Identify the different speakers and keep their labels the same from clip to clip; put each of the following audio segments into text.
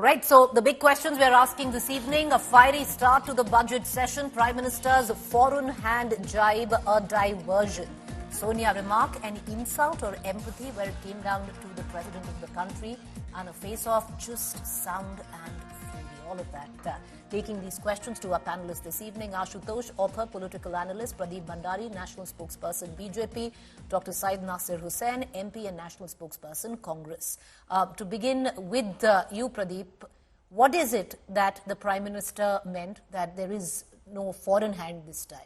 Speaker 1: Right, so the big questions we're asking this evening, a fiery start to the budget session, Prime Minister's foreign hand jibe, a diversion. Sonia Remark, an insult or empathy where it came down to the President of the country, and a face-off, just sound and fury. All of that. Taking these questions to our panelists this evening, Ashutosh, author, political analyst, Pradeep Bhandari, national spokesperson, BJP, Dr. Syed Nasir Hussain, MP and national spokesperson, Congress. To begin with you, Pradeep, what is it that the Prime Minister meant that there is no foreign hand this time?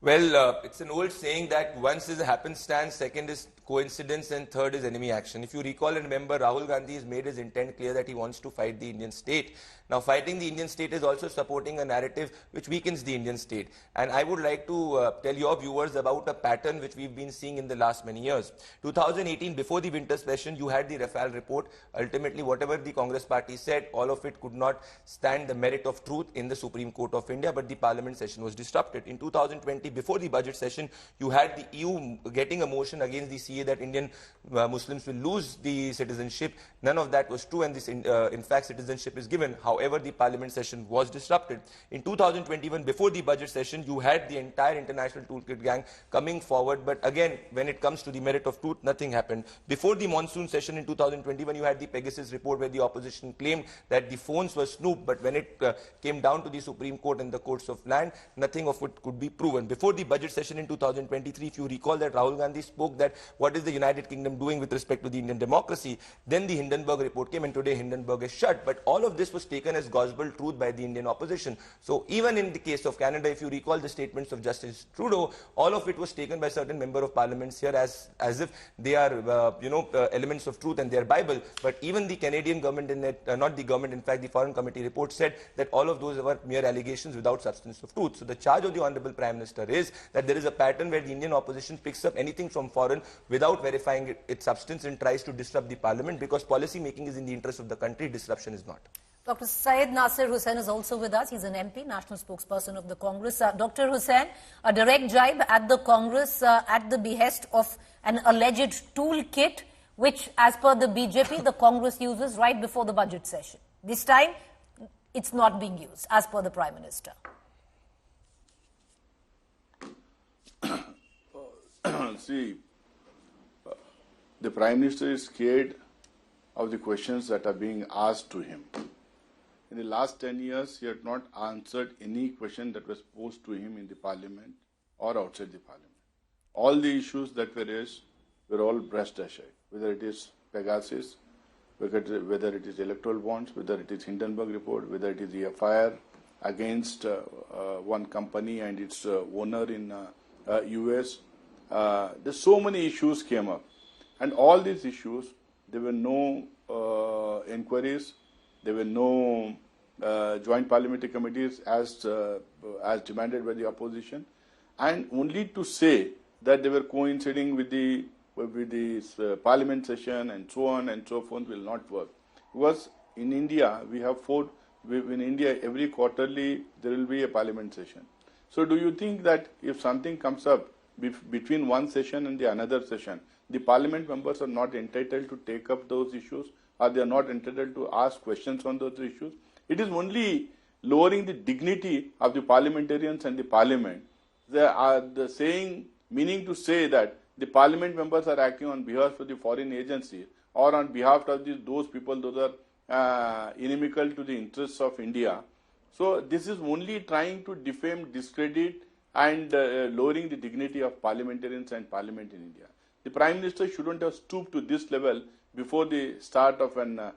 Speaker 2: Well, it's an old saying that once is a happenstance, second is coincidence, and third is enemy action. If you recall and remember, Rahul Gandhi has made his intent clear that he wants to fight the Indian state. Now, fighting the Indian state is also supporting a narrative which weakens the Indian state. And I would like to tell your viewers about a pattern which we've been seeing in the last many years. 2018, before the winter session, you had the Rafale report. Ultimately, whatever the Congress party said, all of it could not stand the merit of truth in the Supreme Court of India, but the parliament session was disrupted. In 2020, before the budget session, you had the EU getting a motion against the CA that Indian Muslims will lose the citizenship. None of that was true, and this, in fact, citizenship is given. However, the parliament session was disrupted. In 2021, before the budget session, you had the entire international toolkit gang coming forward, but again, when it comes to the merit of truth, nothing happened. Before the monsoon session in 2021, you had the Pegasus report where the opposition claimed that the phones were snooped, but when it came down to the Supreme Court and the courts of land, nothing of it could be proven. Before the budget session in 2023, if you recall that Rahul Gandhi spoke that what is the United Kingdom doing with respect to the Indian democracy, then the Hindenburg report came, and today Hindenburg is shut. But all of this was taken as gospel truth by the Indian opposition. So even in the case of Canada, if you recall the statements of Justice Trudeau, all of it was taken by certain member of parliaments here as if they are elements of truth and their Bible. But even the Canadian government, not the government, in fact the Foreign Committee report said that all of those were mere allegations without substance of truth. So the charge of the Honorable Prime Minister is that there is a pattern where the Indian opposition picks up anything from foreign without verifying its substance and tries to disrupt the parliament, because policy making is in the interest of the country, disruption is not.
Speaker 1: Dr. Syed Nasir Hussain is also with us. He's an MP, national spokesperson of the Congress. Dr. Hussain, a direct jibe at the Congress at the behest of an alleged toolkit, which, as per the BJP, the Congress uses right before the budget session. This time, it's not being used, as per the Prime Minister.
Speaker 3: See, the Prime Minister is scared of the questions that are being asked to him. In the last 10 years, he had not answered any question that was posed to him in the Parliament or outside the Parliament. All the issues that were raised were all brushed aside, whether it is Pegasus, whether it is electoral bonds, whether it is Hindenburg report, whether it is the FIR against one company and its owner in US. There's so many issues came up, and all these issues, there were no inquiries, there were no joint parliamentary committees as demanded by the opposition, and only to say that they were coinciding with the parliament session and so on and so forth will not work. Because in India, we have in India every quarterly there will be a parliament session. So do you think that if something comes up between one session and the another session, the parliament members are not entitled to take up those issues, or they are not entitled to ask questions on those issues? It is only lowering the dignity of the parliamentarians and the parliament. They are the saying, meaning to say that the parliament members are acting on behalf of the foreign agency or on behalf of those people, those are inimical to the interests of India. So this is only trying to defame, discredit, and lowering the dignity of parliamentarians and parliament in India. The Prime Minister shouldn't have stooped to this level before the start of the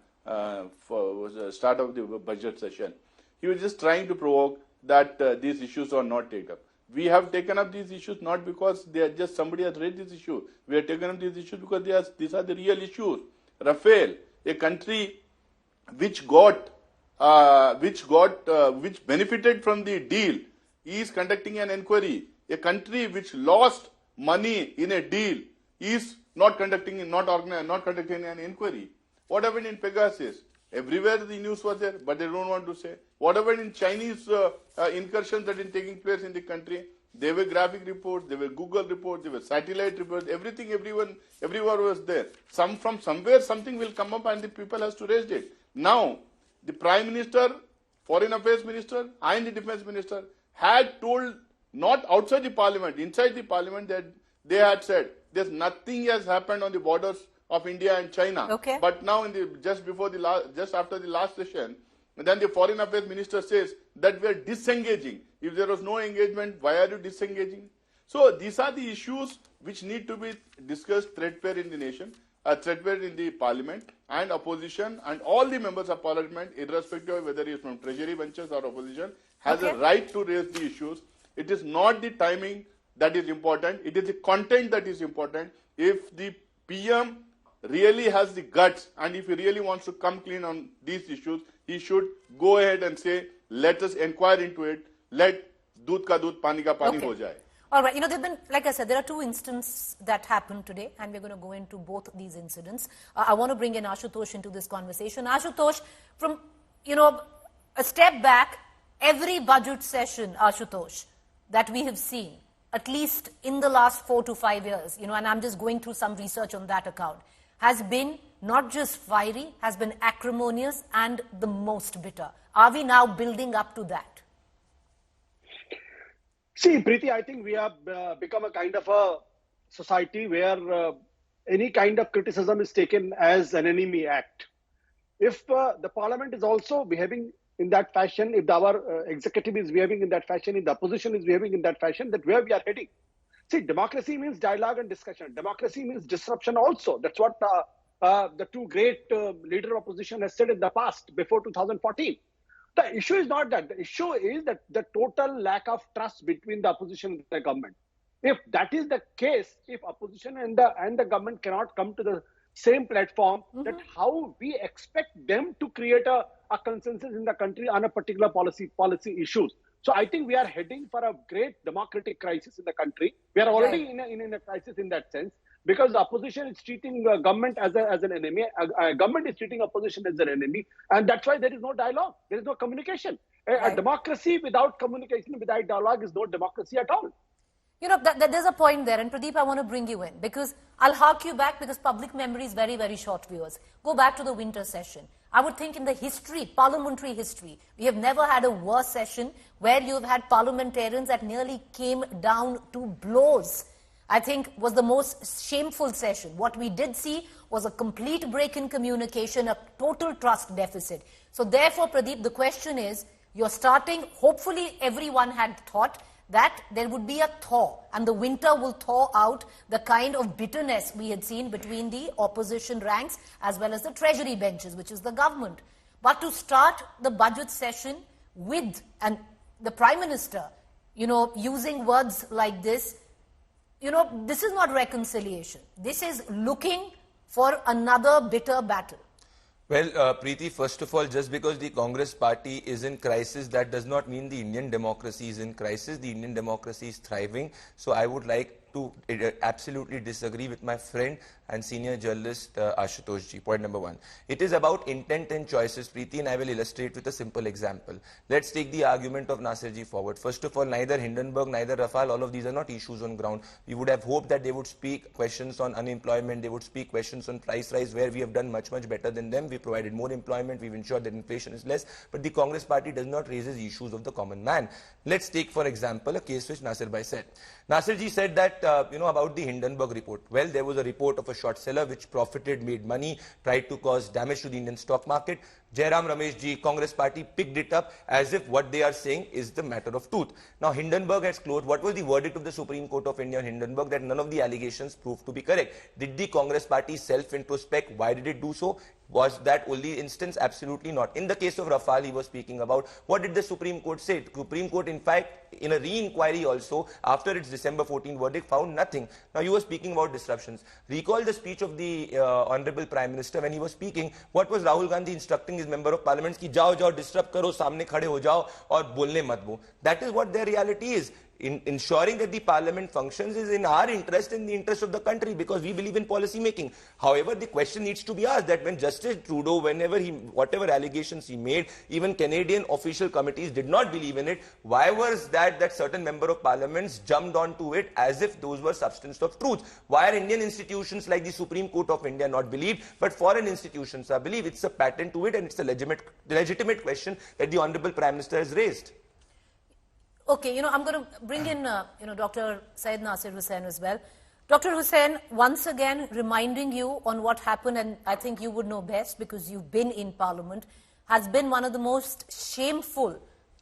Speaker 3: budget session. He was just trying to provoke that these issues are not taken up. We have taken up these issues not because they are just somebody has raised this issue. We have taken up these issues because these are the real issues. Rafale, a country which benefited from the deal, is conducting an inquiry. A country which lost money in a deal is not conducting an inquiry. What happened in Pegasus? Everywhere the news was there, but they don't want to say. What happened in Chinese incursions that are taking place in the country? There were graphic reports, there were Google reports, there were satellite reports, everything, everywhere was there. From somewhere something will come up and the people has to raise it. Now, the Prime Minister, Foreign Affairs Minister and the Defence Minister had told, not outside the Parliament, inside the Parliament, that they had said there's nothing has happened on the borders of India and China.
Speaker 1: Okay.
Speaker 3: But now just after the last session, then the Foreign Affairs Minister says that we are disengaging. If there was no engagement, why are you disengaging? So these are the issues which need to be discussed threadbare in the nation, threadbare in the Parliament, and opposition and all the members of Parliament, irrespective of whether he is from Treasury benches or opposition, has a right to raise the issues. It is not the timing that is important, it is the content that is important. If the PM really has the guts and if he really wants to come clean on these issues, he should go ahead and say, let us inquire into it, let doodh ka doodh, pani ka pani ho jaye.
Speaker 1: All right, there've been, like I said, there are two incidents that happened today, and we're going to go into both these incidents. I want to bring in Ashutosh into this conversation. Ashutosh, from, a step back, every budget session, Ashutosh, that we have seen, at least in the last 4 to 5 years, and I'm just going through some research on that account, has been not just fiery, has been acrimonious and the most bitter. Are we now building up to that?
Speaker 4: See, Preeti, I think we have become a kind of a society where any kind of criticism is taken as an enemy act. If the Parliament is also behaving in that fashion, if our executive is behaving in that fashion, if the opposition is behaving in that fashion, that where we are heading. See, democracy means dialogue and discussion. Democracy means disruption also. That's what the two great leader opposition has said in the past, before 2014. The issue is not that. The issue is that the total lack of trust between the opposition and the government. If that is the case, if opposition and the government cannot come to the same platform, that how we expect them to create a consensus in the country on a particular policy issues. So I think we are heading for a great democratic crisis in the country. We are already in a crisis in that sense, because the opposition is treating government as an enemy. Government is treating opposition as an enemy. And that's why there is no dialogue. There is no communication. A democracy without communication, without dialogue is no democracy at all.
Speaker 1: There's a point there, and Pradeep, I want to bring you in, because I'll hark you back, because public memory is very, very short, viewers. Go back to the winter session. I would think in the history, parliamentary history, we have never had a worse session where you've had parliamentarians that nearly came down to blows. I think was the most shameful session. What we did see was a complete break in communication, a total trust deficit. So therefore, Pradeep, the question is, you're starting, hopefully everyone had thought that there would be a thaw, and the winter will thaw out the kind of bitterness we had seen between the opposition ranks as well as the treasury benches, which is the government. But to start the budget session with, and the Prime Minister, using words like this, this is not reconciliation. This is looking for another bitter battle.
Speaker 2: Well, Preeti, first of all, just because the Congress party is in crisis, that does not mean the Indian democracy is in crisis. The Indian democracy is thriving. So I would like to absolutely disagree with my friend and senior journalist Ashutosh ji. Point number one. It is about intent and choices, Preeti, and I will illustrate with a simple example. Let's take the argument of Nasir ji forward. First of all, neither Hindenburg, neither Rafale, all of these are not issues on ground. We would have hoped that they would speak questions on unemployment, they would speak questions on price rise, where we have done much, much better than them. We provided more employment, we've ensured that inflation is less, but the Congress party does not raise the issues of the common man. Let's take, for example, a case which Nasir bhai said. Nasir ji said that, about the Hindenburg report. Well, there was a report of a short seller which profited, made money, tried to cause damage to the Indian stock market. Jairam Ramesh ji, Congress party, picked it up as if what they are saying is the matter of truth. Now, Hindenburg has closed. What was the verdict of the Supreme Court of India on Hindenburg? That none of the allegations proved to be correct. Did the Congress party self-introspect? Why did it do so? Was that only instance? Absolutely not. In the case of Rafale, he was speaking about, what did the Supreme Court say? The Supreme Court, in fact, in a re-inquiry also, after its December 14 verdict, found nothing. Now, you were speaking about disruptions. Recall the speech of the Honorable Prime Minister when he was speaking. What was Rahul Gandhi instructing his member of parliament ki jao disrupt karo, samne khade ho jao aur bolne mat bo. That is what their reality is. ensuring that the parliament functions is in our interest and the interest of the country, because we believe in policy making. However, the question needs to be asked that when Justice Trudeau, whatever allegations he made, even Canadian official committees did not believe in it, why was that certain member of parliaments jumped onto it as if those were substance of truth? Why are Indian institutions like the Supreme Court of India not believed, but foreign institutions are believed? It's a pattern to it, and it's a legitimate question that the Honorable Prime Minister has raised.
Speaker 1: Okay, I'm going to bring in, Dr. Syed Nasir Hussain as well. Dr. Hussain, once again reminding you on what happened, and I think you would know best because you've been in Parliament, has been one of the most shameful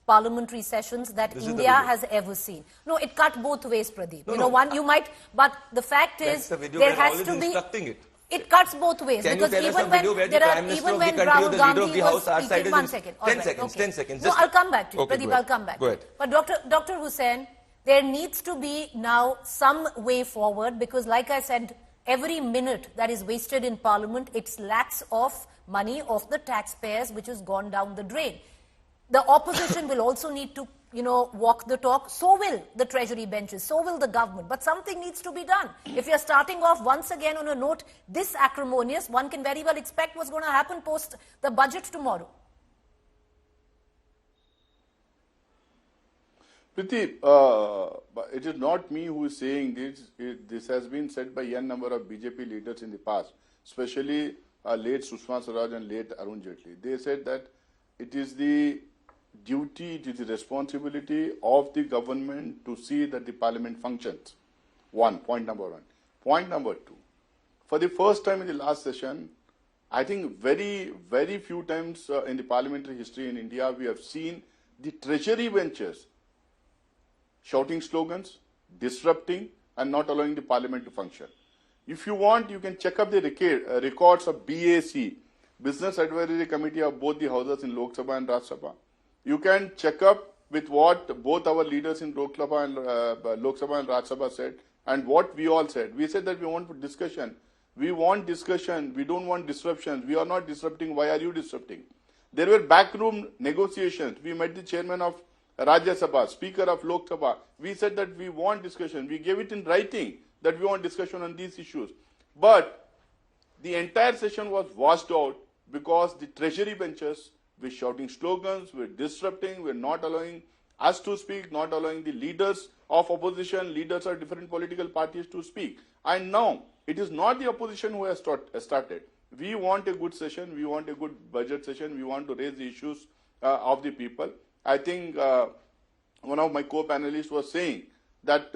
Speaker 1: parliamentary sessions that India has ever seen. No, it cut both ways, Pradeep. You might, but the fact is, there has to be... It cuts both ways.
Speaker 2: Can
Speaker 1: because
Speaker 2: you tell us a video where the Prime Minister of the country or the leader of the House are sided?
Speaker 1: 1 second.
Speaker 2: 10 seconds, 10 seconds.
Speaker 1: No, I'll come back to you.
Speaker 2: Okay,
Speaker 1: Pradeep, I'll come back.
Speaker 2: Go ahead.
Speaker 1: But Dr. Hussain, there needs to be now some way forward, because like I said, every minute that is wasted in Parliament, it's lakhs of money of the taxpayers which has gone down the drain. The opposition will also need to, walk the talk. So will the Treasury benches. So will the government. But something needs to be done. If you're starting off once again on a note this acrimonious, one can very well expect what's going to happen post the budget tomorrow.
Speaker 3: Priti, it is not me who is saying this. This has been said by n number of BJP leaders in the past, especially late Sushma Swaraj and late Arun Jaitley. They said that it is the duty, it is the responsibility of the government to see that the parliament functions. Point number one. Point number two. For the first time in the last session, I think very, very few times in the parliamentary history in India, we have seen the treasury benches shouting slogans, disrupting, and not allowing the parliament to function. If you want, you can check up the records of BAC, Business Advisory Committee of both the houses in Lok Sabha and Rajya Sabha. You can check up with what both our leaders in Lok Sabha and Rajya Sabha said, and what we all said. We said that we want discussion. We want discussion. We don't want disruptions. We are not disrupting. Why are you disrupting? There were backroom negotiations. We met the chairman of Rajya Sabha, speaker of Lok Sabha. We said that we want discussion. We gave it in writing that we want discussion on these issues. But the entire session was washed out because the treasury benches were shouting slogans, were disrupting, were not allowing us to speak, not allowing the leaders of opposition, leaders of different political parties to speak. And now, it is not the opposition who has started. We want a good session, we want a good budget session, we want to raise the issues of the people. I think one of my co-panelists was saying that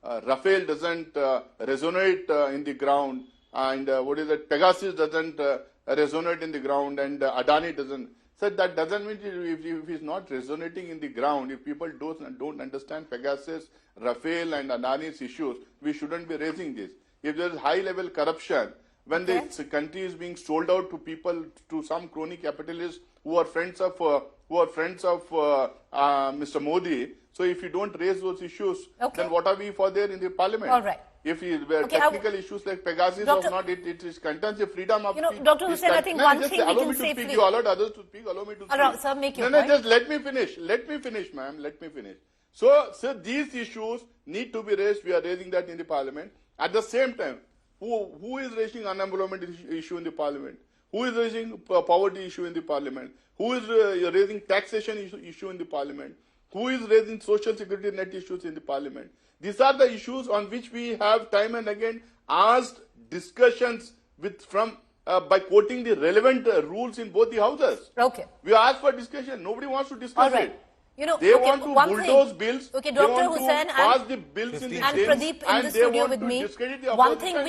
Speaker 3: Rafale doesn't resonate in the ground, and Pegasus doesn't resonate in the ground, and Adani doesn't. So that doesn't mean if it's not resonating in the ground, if people don't understand Pegasus, Rafale and Adani's issues, we shouldn't be raising this. If there is high-level corruption, when the country is being sold out to people, to some crony capitalists who are friends of Mr. Modi, so if you don't raise those issues, then what are we for there in the parliament?
Speaker 1: All right.
Speaker 3: If there are technical issues like Pegasus or not, it is contains the freedom of speech.
Speaker 1: Dr. Hussain, I think one thing we can safely...
Speaker 3: Speak. You allowed others to speak. Allow me to speak.
Speaker 1: Sir, make your point.
Speaker 3: Just let me finish. Let me finish, ma'am. Let me finish. So these issues need to be raised. We are raising that in the parliament. At the same time, who is raising unemployment issue in the parliament? Who is raising poverty issue in the parliament? Who is raising taxation issue in the parliament? Who is raising social security net issues in the parliament? These are the issues on which we have time and again asked discussions by quoting the relevant rules in both the houses.
Speaker 1: Okay.
Speaker 3: We asked for discussion. Nobody wants to discuss it.
Speaker 1: They
Speaker 3: want to bulldoze bills.
Speaker 1: Okay, Dr. Hussain
Speaker 3: pass the bills in the
Speaker 1: and Pradeep in the studio with me.
Speaker 3: One thing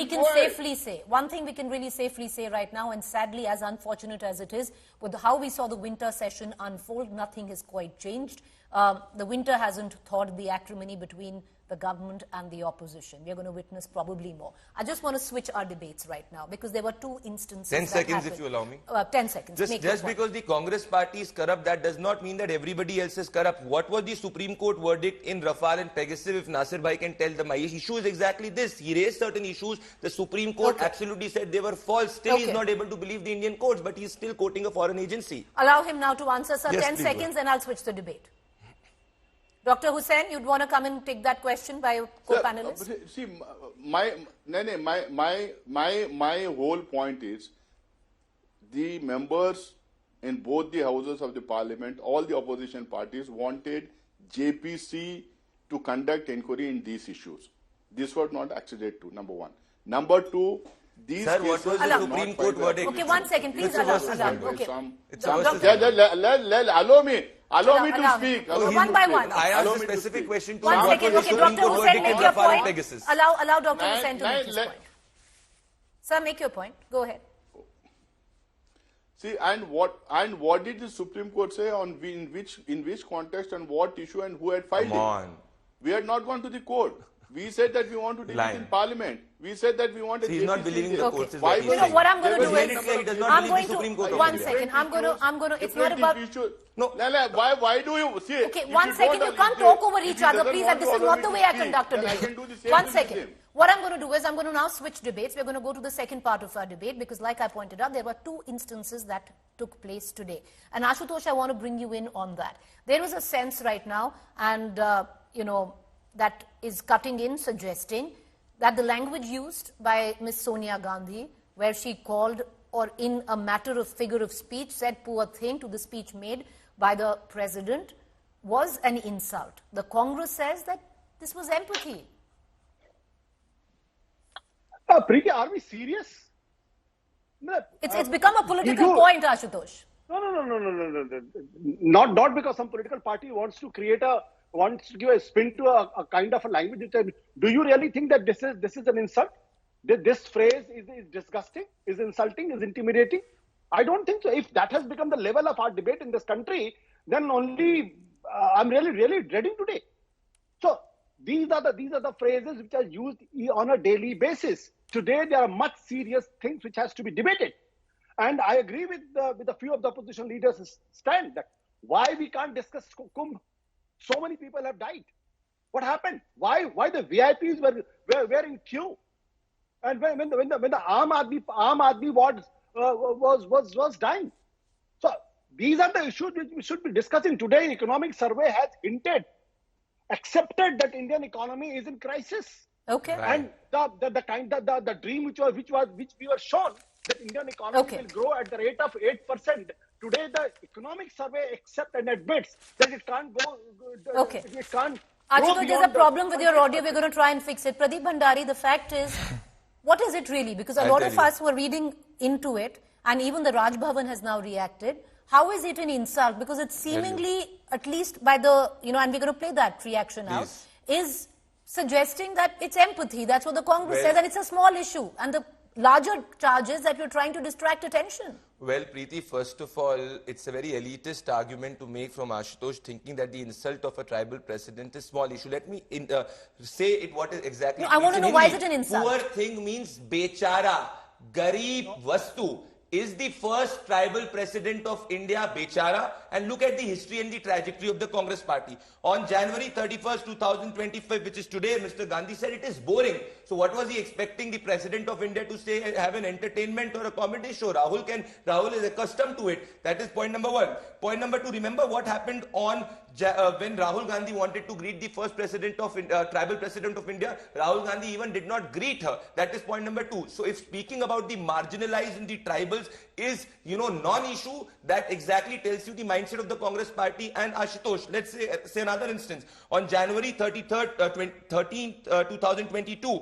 Speaker 3: we can
Speaker 1: really safely say right now, and sadly as unfortunate as it is, with how we saw the winter session unfold, nothing has quite changed. The winter hasn't thawed the acrimony between the government and the opposition. We are going to witness probably more. I just want to switch our debates right now because there were two instances
Speaker 2: 10 seconds if you allow me.
Speaker 1: 10 seconds.
Speaker 2: Just because the Congress party is corrupt, that does not mean that everybody else is corrupt. What was the Supreme Court verdict in Rafale and Pegasus? If Nasir Bhai can tell them, my issue is exactly this. He raised certain issues. The Supreme Court absolutely said they were false. Still, he is not able to believe the Indian courts, but he is still quoting a foreign agency.
Speaker 1: Allow him now to answer, sir.
Speaker 2: Yes,
Speaker 1: 10 seconds and I'll switch the debate. Dr. Hussain, you'd want to come and take that question by your co-panelist?
Speaker 3: See, my whole point is the members in both the houses of the parliament, all the opposition parties wanted JPC to conduct inquiry in these issues. This was not acceded to, number one. Number two, these
Speaker 2: Sir,
Speaker 3: cases
Speaker 2: what was the Supreme Court verdict?
Speaker 1: Okay, 1 second, please allow. Okay.
Speaker 3: Allow me to speak.
Speaker 1: One by one.
Speaker 2: I asked a specific question to
Speaker 1: 1
Speaker 2: you.
Speaker 1: second.
Speaker 2: What was
Speaker 1: Okay,
Speaker 2: the Supreme
Speaker 1: Dr.
Speaker 2: Court
Speaker 1: Hussain,
Speaker 2: verdict
Speaker 1: make
Speaker 2: on
Speaker 1: your
Speaker 2: Rafale and
Speaker 1: point.
Speaker 2: Pegasus?
Speaker 1: Allow Dr. Hussain to make his point. Sir, make your point. Go ahead.
Speaker 3: See, and what did the Supreme Court say on in which context and what issue and who had filed
Speaker 2: Come on.
Speaker 3: it? We had not gone to the court. We said that we want to deal it in Parliament. We said that we want a
Speaker 2: He's not believing the
Speaker 1: Okay.
Speaker 2: courts.
Speaker 3: Why
Speaker 1: You know what I'm going to do
Speaker 2: He
Speaker 1: is,
Speaker 2: does not
Speaker 1: I'm
Speaker 2: believe
Speaker 1: going
Speaker 2: the Supreme Court
Speaker 1: to,
Speaker 2: of
Speaker 1: 1
Speaker 2: India.
Speaker 1: second, I'm going to, it's not about,
Speaker 2: No.
Speaker 3: Why do you see?
Speaker 1: okay, 1 second, you can't talk over each other, please, and this is not the way I conducted it. 1 second. What I'm going to do is, I'm going to now switch debates. We're going to go to the second part of our debate, because like I pointed out, there were two instances that took place today. And Ashutosh, I want to bring you in on that. There is a sense right now, and, that is cutting in, suggesting that the language used by Ms. Sonia Gandhi, where she called, or in a matter of figure of speech, said poor thing to the speech made by the president, was an insult. The Congress says that this was empathy.
Speaker 4: Preeti, are we serious? No,
Speaker 1: It's become a political point, Ashutosh.
Speaker 4: No. Not because some political party wants to give a spin to a kind of a language. Do you really think that this is an insult? This phrase is disgusting, is insulting, is intimidating? I don't think so. If that has become the level of our debate in this country, then only I'm really dreading today. So these are the phrases which are used on a daily basis. Today there are much serious things which has to be debated, and I agree with a few of the opposition leaders' stand that why we can't discuss Kumbh. So many people have died. What happened? Why the VIPs were in queue? And when the Aam Aadmi ward was dying. So these are the issues which we should be discussing today. Economic survey has hinted, accepted that Indian economy is in crisis.
Speaker 1: Okay.
Speaker 4: And the dream which we were shown that Indian economy will grow at the rate of 8%. Today, the economic survey accepts and admits that it can't go.
Speaker 1: Okay.
Speaker 4: It can't.
Speaker 1: Ashutosh, there's a problem with your audio. We're going to try and fix it. Pradeep Bhandari, the fact is, what is it really? Because a lot of us were reading into it, and even the Raj Bhavan has now reacted. How is it an insult? Because it's seemingly, at least by the, and we're going to play that reaction out, is suggesting that it's empathy. That's what the Congress says, and it's a small issue. And the larger charge is that you're trying to distract attention.
Speaker 2: Well, Preeti, first of all, it's a very elitist argument to make from Ashutosh, thinking that the insult of a tribal president is small issue. Let me say it what is exactly.
Speaker 1: No, I want to know why is it an insult?
Speaker 2: Poor thing means bechara, garib, vastu. Is the first tribal president of India bechara? And look at the history and the trajectory of the Congress party. On January 31st, 2025, which is today, Mr. Gandhi said it is boring. So what was he expecting the president of India to say, have an entertainment or a comedy show? Rahul is accustomed to it. That is point number one. Point number two, remember what happened on when Rahul Gandhi wanted to greet the first president of tribal president of India. Rahul Gandhi even did not greet her. That is point number two. So if speaking about the marginalized and the tribals is, non-issue, that exactly tells you the mindset of the Congress party. And Ashutosh, let's say another instance. On January 2022,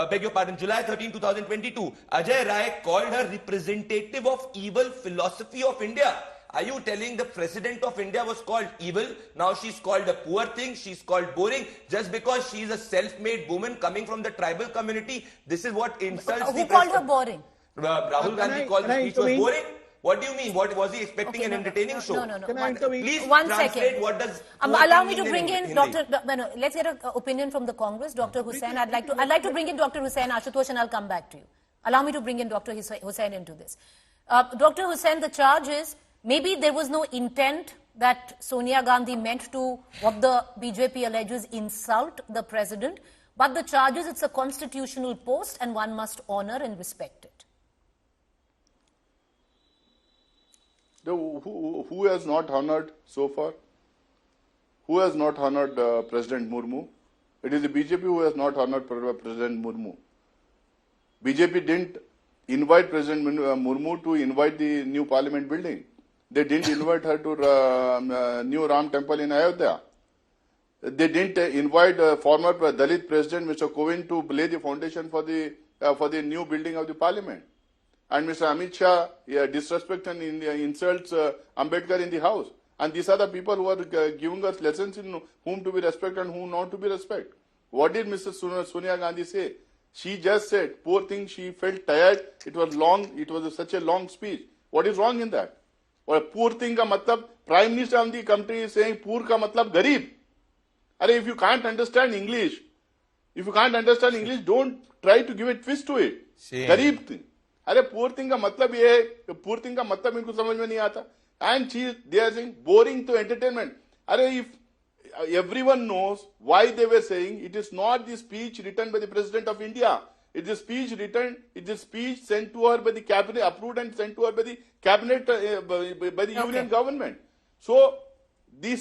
Speaker 2: beg your pardon, July 13, 2022, Ajay Rai called her representative of evil philosophy of India. Are you telling the president of India was called evil? Now she's called a poor thing, she's called boring, just because she's a self-made woman coming from the tribal community? This is what insults
Speaker 1: Who called her boring?
Speaker 2: Rahul Gandhi called the speech was boring? What do you mean? What was he expecting? An entertaining show?
Speaker 1: No.
Speaker 2: Please
Speaker 1: One
Speaker 2: translate
Speaker 1: second.
Speaker 2: what does
Speaker 1: allow me to bring in Dr. Let's get an opinion from the Congress. Dr. Hussain, I'd like to bring in Dr. Hussain, Ashutosh, and I'll come back to you. Allow me to bring in Dr. Hussain into this. Dr. Hussain, the charge is maybe there was no intent that Sonia Gandhi meant to, what the BJP alleges, insult the president, but the charge is it's a constitutional post and one must honor and respect it.
Speaker 3: Who has not honored so far? who has not honored President Murmu. It is the BJP who has not honored President Murmu. BJP didn't invite President Murmu to invite the new parliament building. They didn't invite her to new Ram temple in Ayodhya. They didn't invite former Dalit President Mr. Kovind to lay the foundation for the new building of the parliament. And Mr. Amit Shah disrespects and insults Ambedkar in the house. And these are the people who are giving us lessons in whom to be respected and whom not to be respected. What did Mr. Sonia Gandhi say? She just said, poor thing, she felt tired. It was long. It was such a long speech. What is wrong in that? Or poor thing ka matlab, Prime Minister of the country is saying poor ka matlab garib. If you can't understand English, don't try to give a twist to it. Garib thing. Poor thing ka matlab ye hai, poor thing ka matlab inko samajh mein nahi aata. And they are saying boring to entertainment. If everyone knows why they were saying it is not the speech written by the President of India. It is speech sent to her by the cabinet, approved and sent to her by the cabinet, by the union government. So the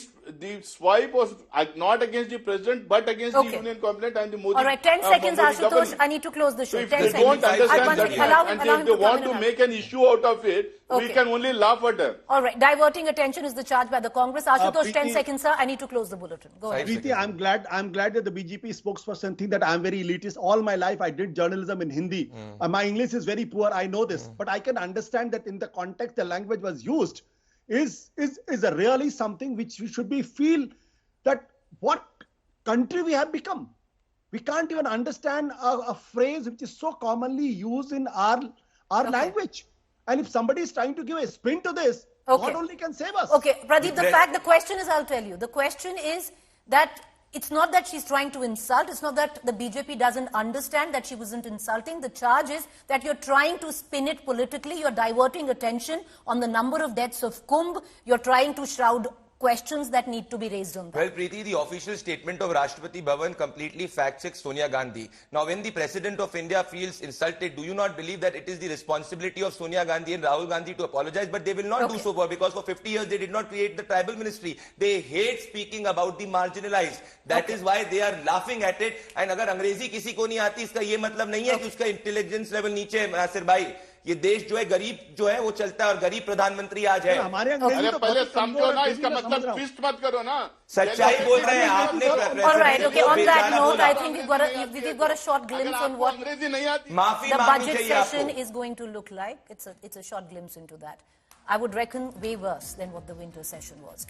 Speaker 3: swipe was not against the president, but against the union cabinet and the Modi.
Speaker 1: All right, 10 seconds, Ashutosh. I need to close the show.
Speaker 3: So if
Speaker 1: 10
Speaker 3: they
Speaker 1: seconds.
Speaker 3: don't understand that,
Speaker 1: and
Speaker 3: if they want to make an issue out of it, we can only laugh at them.
Speaker 1: All right, diverting attention is the charge by the Congress. Ashutosh, 10 seconds, sir. I need to close the bulletin. Go ahead.
Speaker 4: Preeti, I'm glad that the BJP spokesperson think that I'm very elitist. All my life, I did journalism in Hindi. My English is very poor. I know this, but I can understand that in the context the language was used is a really something which we should be feel that what country we have become. We can't even understand a phrase which is so commonly used in our language. And if somebody is trying to give a spin to this, God only can save us.
Speaker 1: Okay, Pradeep, the question is, I'll tell you, the question is that it's not that she's trying to insult. It's not that the BJP doesn't understand that she wasn't insulting. The charge is that you're trying to spin it politically. You're diverting attention on the number of deaths of Kumbh. You're trying to shroud questions that need to be raised on that.
Speaker 2: Well, Preeti, the official statement of Rashtrapati Bhavan completely fact-checks Sonia Gandhi. Now, when the President of India feels insulted, do you not believe that it is the responsibility of Sonia Gandhi and Rahul Gandhi to apologize? But they will not do so because for 50 years they did not create the tribal ministry. They hate speaking about the marginalized. That is why they are laughing at it. And अगर अंग्रेजी किसी को नहीं आती, इसका ये मतलब नहीं है कि उसका इंटेलिजेंस लेवल नीचे है, नासिर भाई. ये देश जो है गरीब जो है वो चलता है और गरीब प्रधानमंत्री आज है.
Speaker 3: अरे पहले समझो ना, इसका मतलब ट्विस्ट मत करो ना.
Speaker 2: सच्चाई बोल रहे हैं आपने.
Speaker 1: All right, okay. On that note, I think we've got a short glimpse on what the budget session is going to look like. It's a short glimpse into that. I would reckon way worse than what the winter session was.